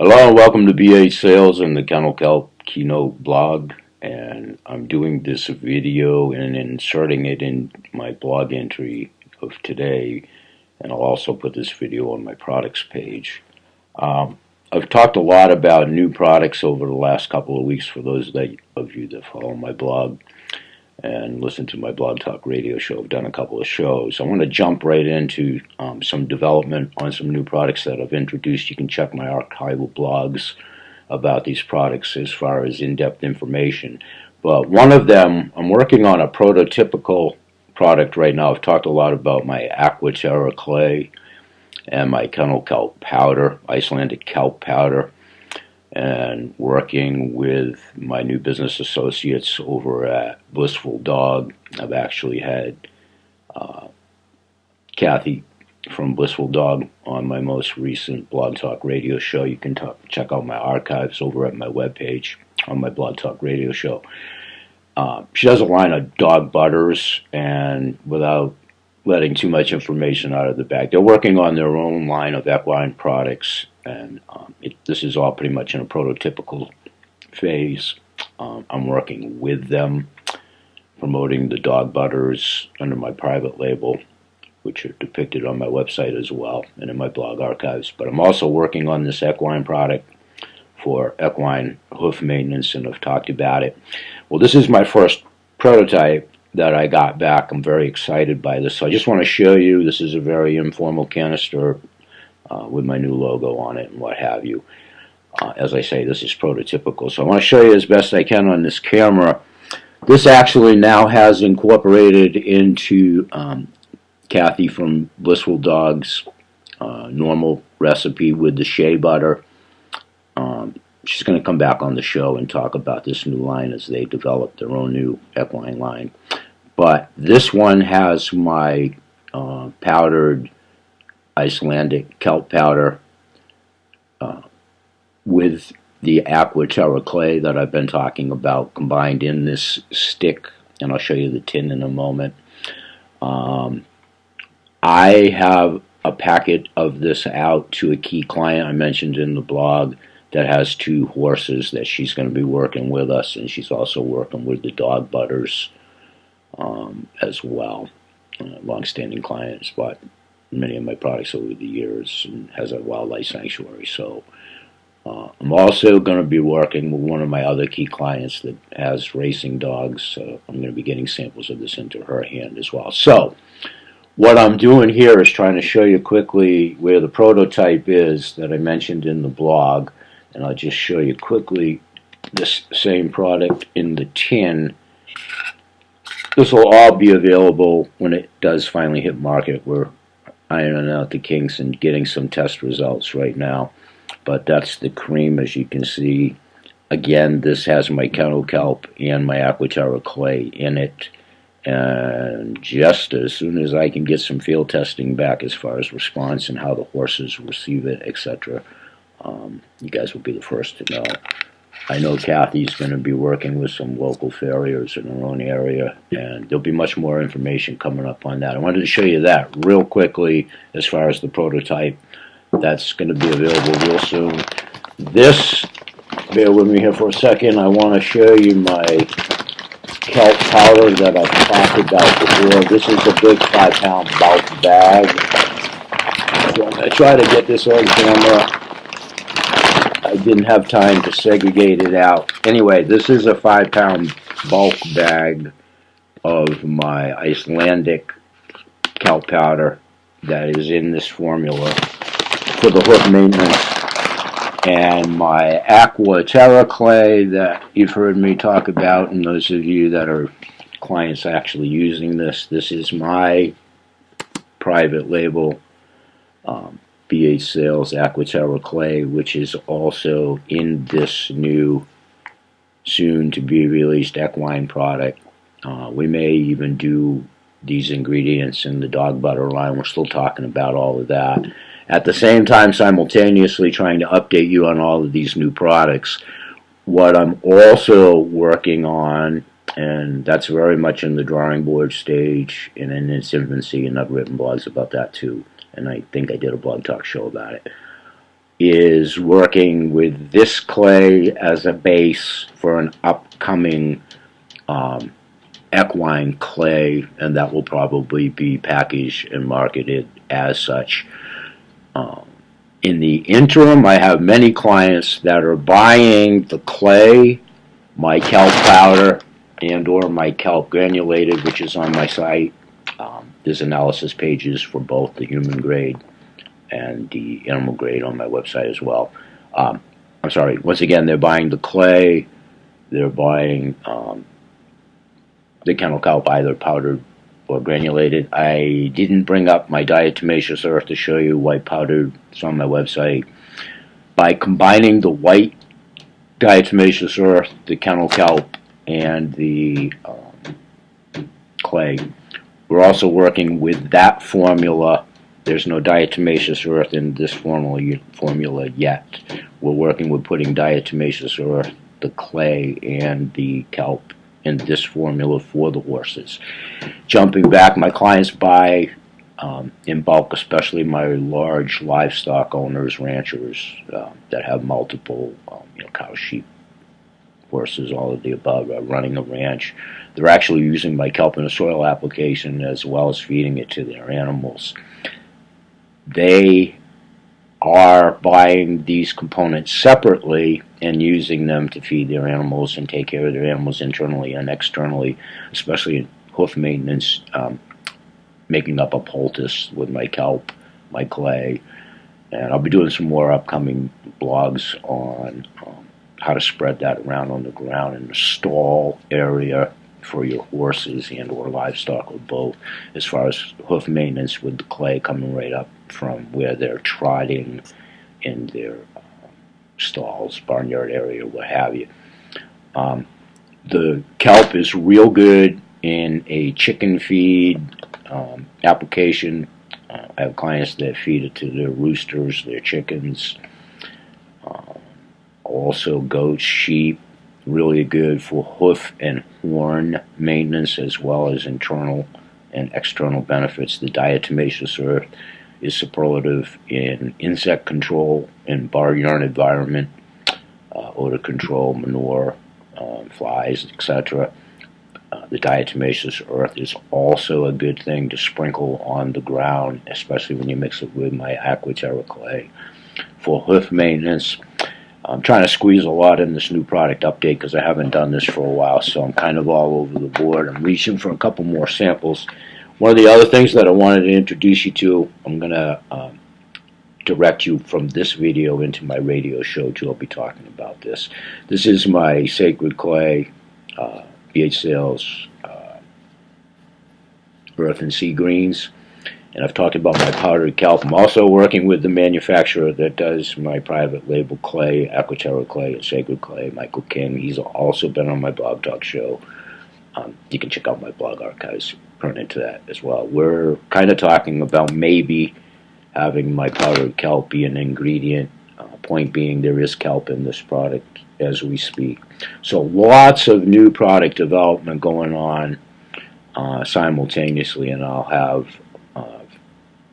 Hello and welcome to BA Sales and the Kennel Kelp Keynote blog. And I'm doing this video and inserting it in my blog entry of today. And I'll also put this video on my products page. I've talked a lot about new products over the last couple of weeks for those of you that follow my blog and listen to my Blog Talk radio show. I've done a couple of shows. I want to jump right into some development on some new products that I've introduced. You can check my archival blogs about these products as far as in-depth information. But one of them, I'm working on a prototypical product right now. I've talked a lot about my AquiTerra clay and my Kennel Kelp powder, Icelandic kelp powder, and working with my new business associates over at Blissful Dog. I've actually had Kathy from Blissful Dog on my most recent Blog Talk radio show. You can check out my archives over at my webpage on my Blog Talk radio show. She does a line of dog butters, and without letting too much information out of the bag, they're working on their own line of equine products, and this is all pretty much in a prototypical phase. I'm working with them, promoting the dog butters under my private label, which are depicted on my website as well and in my blog archives. But I'm also working on this equine product for equine hoof maintenance, and I've talked about it. Well, this is my first prototype that I got back. I'm very excited by this. So I just want to show you, this is a very informal canister with my new logo on it and what have you. As I say, this is prototypical. So I want to show you as best I can on this camera. This actually now has incorporated into Kathy from Blissful Dog's normal recipe with the shea butter. She's going to come back on the show and talk about this new line as they develop their own new equine line. But this one has my powdered Icelandic kelp powder with the AquiTerra clay that I've been talking about combined in this stick, and I'll show you the tin in a moment. I have a packet of this out to a key client I mentioned in the blog that has 2 horses that she's going to be working with us, and she's also working with the dog butters as well. Long-standing clients, bought many of my products over the years and has a wildlife sanctuary. So I'm also going to be working with one of my other key clients that has racing dogs. So I'm going to be getting samples of this into her hand as well. So what I'm doing here is trying to show you quickly where the prototype is that I mentioned in the blog. And I'll just show you quickly this same product in the tin. This will all be available when it does finally hit market. We're ironing out the kinks and getting some test results right now. But that's the cream, as you can see. Again, this has my Kennel Kelp and my AquiTerra clay in it. And just as soon as I can get some field testing back as far as response and how the horses receive it, etc., you guys will be the first to know. I know Kathy's going to be working with some local farriers in her own area, and there'll be much more information coming up on that. I wanted to show you that real quickly as far as the prototype. That's going to be available real soon. This, bear with me here for a second, I want to show you my kelp powder that I've talked about before. This is a big 5-pound bulk bag. So I'm going to try to get this on camera. I didn't have time to segregate it out. Anyway, this is a 5-pound bulk bag of my Icelandic kelp powder that is in this formula for the hoof maintenance, and my AquiTerra clay that you've heard me talk about, and those of you that are clients actually using this. This is my private label BH Sales AquiTerra clay, which is also in this new soon-to-be-released equine product. We may even do these ingredients in the dog butter line. We're still talking about all of that. At the same time, simultaneously trying to update you on all of these new products. What I'm also working on, and that's very much in the drawing board stage and in its infancy, and I've written blogs about that too, and I think I did a blog talk show about it. is working with this clay as a base for an upcoming equine clay, and that will probably be packaged and marketed as such. In the interim, I have many clients that are buying the clay, my kelp powder, and or my kelp granulated, which is on my site. There's analysis pages for both the human grade and the animal grade on my website as well. I'm sorry, once again, they're buying the clay, they're buying the kennel kelp, either powdered or granulated. I didn't bring up my diatomaceous earth to show you white powdered. It's on my website. By combining the white diatomaceous earth, the kennel kelp, and the clay, we're also working with that formula. There's no diatomaceous earth in this formula yet. We're working with putting diatomaceous earth, the clay, and the kelp in this formula for the horses. Jumping back, my clients buy in bulk, especially my large livestock owners, ranchers that have multiple cow, sheep, horses, all of the above, running a ranch. They're actually using my kelp in a soil application as well as feeding it to their animals. They are buying these components separately and using them to feed their animals and take care of their animals internally and externally, especially in hoof maintenance, making up a poultice with my kelp, my clay, and I'll be doing some more upcoming blogs on how to spread that around on the ground in the stall area for your horses and or livestock or both, as far as hoof maintenance with the clay coming right up from where they're trotting in their stalls, barnyard area, what have you. The kelp is real good in a chicken feed application. I have clients that feed it to their roosters, their chickens, also goats, sheep. Really good for hoof and horn maintenance as well as internal and external benefits. The diatomaceous earth is superlative in insect control in barnyard environment, odor control, manure, flies, etc. The diatomaceous earth is also a good thing to sprinkle on the ground, especially when you mix it with my AquiTerra clay. For hoof maintenance, I'm trying to squeeze a lot in this new product update because I haven't done this for a while, so I'm kind of all over the board. I'm reaching for a couple more samples. One of the other things that I wanted to introduce you to, I'm going to direct you from this video into my radio show too. I'll be talking about this. This is my Sacred Clay, BH Sales, Earth and Sea Greens. And I've talked about my powdered kelp. I'm also working with the manufacturer that does my private label clay, AquiTerra clay and Sacred Clay, Michael King. He's also been on my blog talk show. You can check out my blog archives, turn into that as well. We're kind of talking about maybe having my powdered kelp be an ingredient. Point being, there is kelp in this product as we speak. So lots of new product development going on simultaneously, and I'll have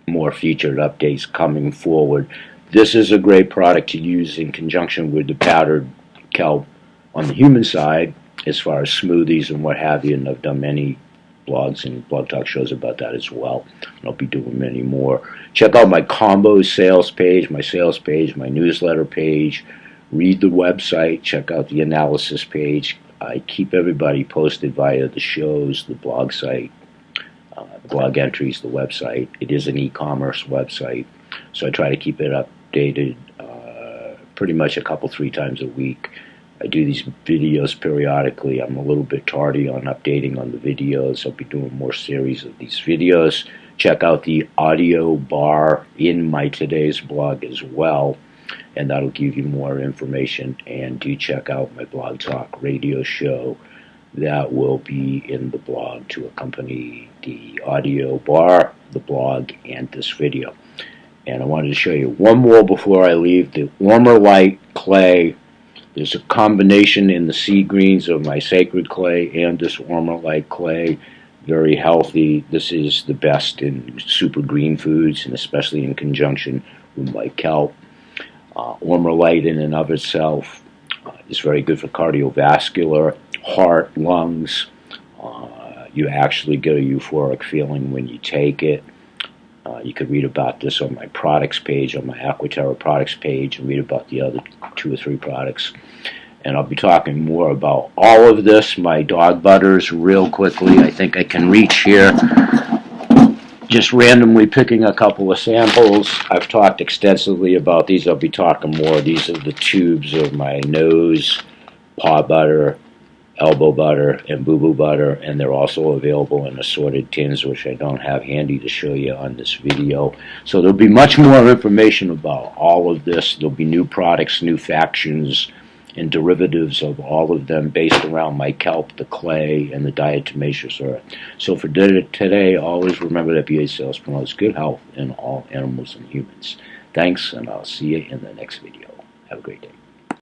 more featured updates coming forward. This is a great product to use in conjunction with the powdered kelp on the human side as far as smoothies and what have you, and I've done many blogs and blog talk shows about that as well, and I'll be doing many more. Check out my combos sales page, my newsletter page, read the website, check out the analysis page. I keep everybody posted via the shows, the blog site, blog entries, the website. It is an e-commerce website, so I try to keep it updated pretty much a couple, 3 times a week. I do these videos periodically. I'm a little bit tardy on updating on the videos. I'll be doing more series of these videos. Check out the audio bar in my today's blog as well, and that'll give you more information. And do check out my blog talk radio show. That will be in the blog to accompany the audio bar, the blog, and this video. And I wanted to show you one more before I leave. The Warmer Light Clay. There's a combination in the sea greens of my Sacred Clay and this Warmer Light Clay. Very healthy. This is the best in super green foods, and especially in conjunction with my kelp. Ormolite in and of itself is very good for cardiovascular, heart, lungs. You actually get a euphoric feeling when you take it. You can read about this on my products page, on my AquiTerra products page, and read about the other 2 or 3 products. And I'll be talking more about all of this, my dog butters, real quickly. I think I can reach here. Just randomly picking a couple of samples. I've talked extensively about these. I'll be talking more. These are the tubes of my nose, paw butter, elbow butter, and boo-boo butter, and they're also available in assorted tins, which I don't have handy to show you on this video. So there'll be much more information about all of this. There'll be new products, new factions, and derivatives of all of them based around my kelp, the clay, and the diatomaceous earth. So for today, always remember that BA Sales promotes good health in all animals and humans. Thanks, and I'll see you in the next video. Have a great day.